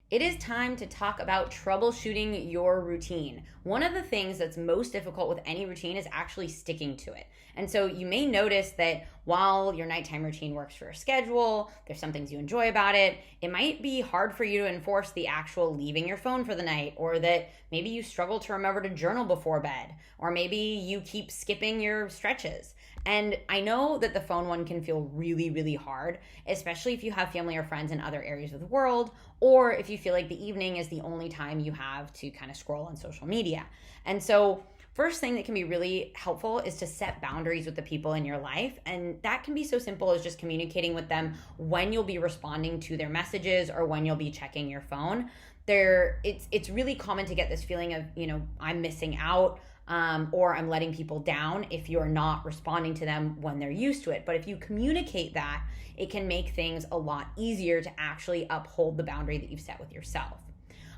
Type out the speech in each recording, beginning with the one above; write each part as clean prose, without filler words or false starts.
It is time to talk about troubleshooting your routine. One of the things that's most difficult with any routine is actually sticking to it. And so you may notice that while your nighttime routine works for your schedule, there's some things you enjoy about it, it might be hard for you to enforce the actual leaving your phone for the night, or that maybe you struggle to remember to journal before bed, or maybe you keep skipping your stretches. And I know that the phone one can feel really, really hard, especially if you have family or friends in other areas of the world, or if you feel like the evening is the only time you have to kind of scroll on social media. And so, first thing that can be really helpful is to set boundaries with the people in your life. And that can be so simple as just communicating with them when you'll be responding to their messages or when you'll be checking your phone. It's really common to get this feeling of, I'm missing out. Or I'm letting people down if you're not responding to them when they're used to it. But if you communicate that, it can make things a lot easier to actually uphold the boundary that you've set with yourself.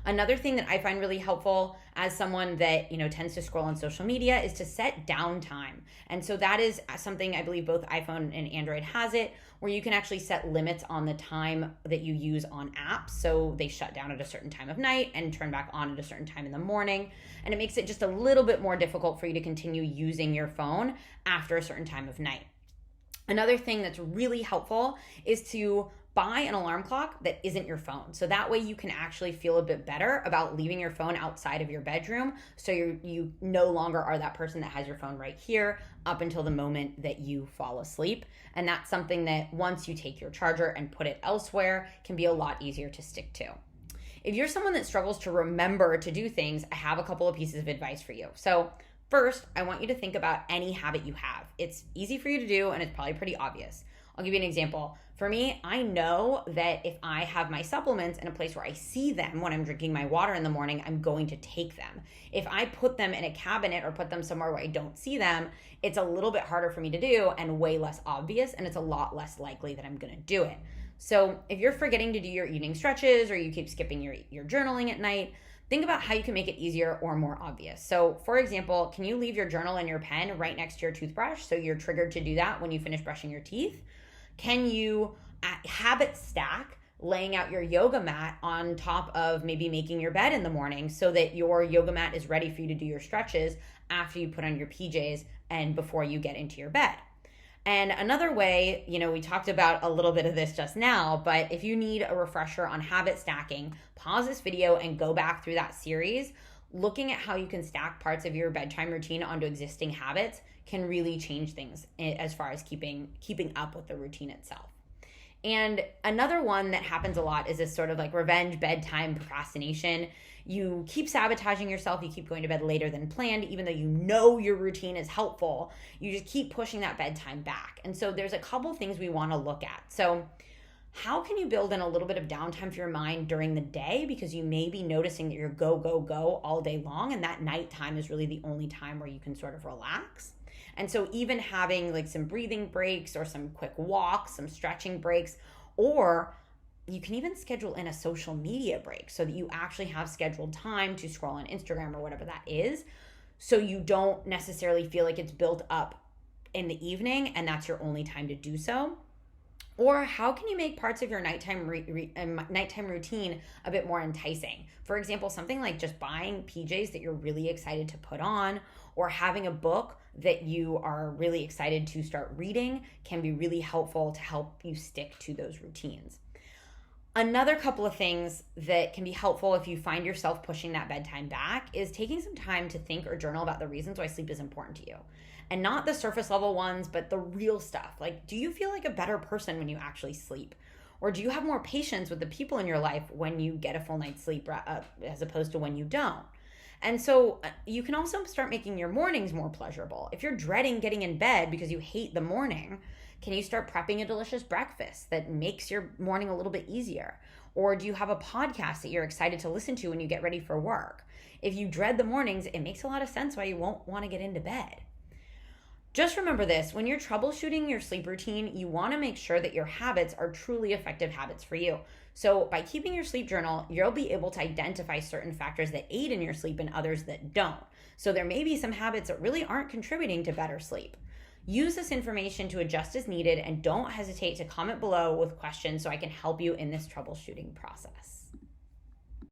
Another thing that I find really helpful as someone that, tends to scroll on social media is to set downtime. And so that is something I believe both iPhone and Android has it, where you can actually set limits on the time that you use on apps. So they shut down at a certain time of night and turn back on at a certain time in the morning. And it makes it just a little bit more difficult for you to continue using your phone after a certain time of night. Another thing that's really helpful is to buy an alarm clock that isn't your phone. So that way you can actually feel a bit better about leaving your phone outside of your bedroom. So you no longer are that person that has your phone right here up until the moment that you fall asleep. And that's something that once you take your charger and put it elsewhere can be a lot easier to stick to. If you're someone that struggles to remember to do things, I have a couple of pieces of advice for you. So first, I want you to think about any habit you have. It's easy for you to do and it's probably pretty obvious. I'll give you an example. For me, I know that if I have my supplements in a place where I see them when I'm drinking my water in the morning, I'm going to take them. If I put them in a cabinet or put them somewhere where I don't see them, it's a little bit harder for me to do and way less obvious, and it's a lot less likely that I'm going to do it. So if you're forgetting to do your evening stretches or you keep skipping your journaling at night, think about how you can make it easier or more obvious. So for example, can you leave your journal and your pen right next to your toothbrush so you're triggered to do that when you finish brushing your teeth? Can you habit stack laying out your yoga mat on top of maybe making your bed in the morning so that your yoga mat is ready for you to do your stretches after you put on your PJs and before you get into your bed? And another way, we talked about a little bit of this just now, but if you need a refresher on habit stacking, pause this video and go back through that series. Looking at how you can stack parts of your bedtime routine onto existing habits can really change things as far as keeping up with the routine itself. And another one that happens a lot is this sort of like revenge bedtime procrastination. You keep sabotaging yourself. You keep going to bed later than planned, even though you know your routine is helpful. You just keep pushing that bedtime back. And so there's a couple things we want to look at. So how can you build in a little bit of downtime for your mind during the day? Because you may be noticing that you're go, go, go all day long, and that nighttime is really the only time where you can sort of relax. And so even having like some breathing breaks or some quick walks, some stretching breaks, or you can even schedule in a social media break so that you actually have scheduled time to scroll on Instagram or whatever that is, so you don't necessarily feel like it's built up in the evening and that's your only time to do so. Or how can you make parts of your nighttime routine a bit more enticing? For example, something like just buying PJs that you're really excited to put on, or having a book that you are really excited to start reading can be really helpful to help you stick to those routines. Another couple of things that can be helpful if you find yourself pushing that bedtime back is taking some time to think or journal about the reasons why sleep is important to you. And not the surface level ones, but the real stuff. Like, do you feel like a better person when you actually sleep? Or do you have more patience with the people in your life when you get a full night's sleep as opposed to when you don't? And so you can also start making your mornings more pleasurable. If you're dreading getting in bed because you hate the morning, can you start prepping a delicious breakfast that makes your morning a little bit easier? Or do you have a podcast that you're excited to listen to when you get ready for work? If you dread the mornings, it makes a lot of sense why you won't want to get into bed. Just remember this, when you're troubleshooting your sleep routine, you want to make sure that your habits are truly effective habits for you. So by keeping your sleep journal, you'll be able to identify certain factors that aid in your sleep and others that don't. So there may be some habits that really aren't contributing to better sleep. Use this information to adjust as needed, and don't hesitate to comment below with questions so I can help you in this troubleshooting process.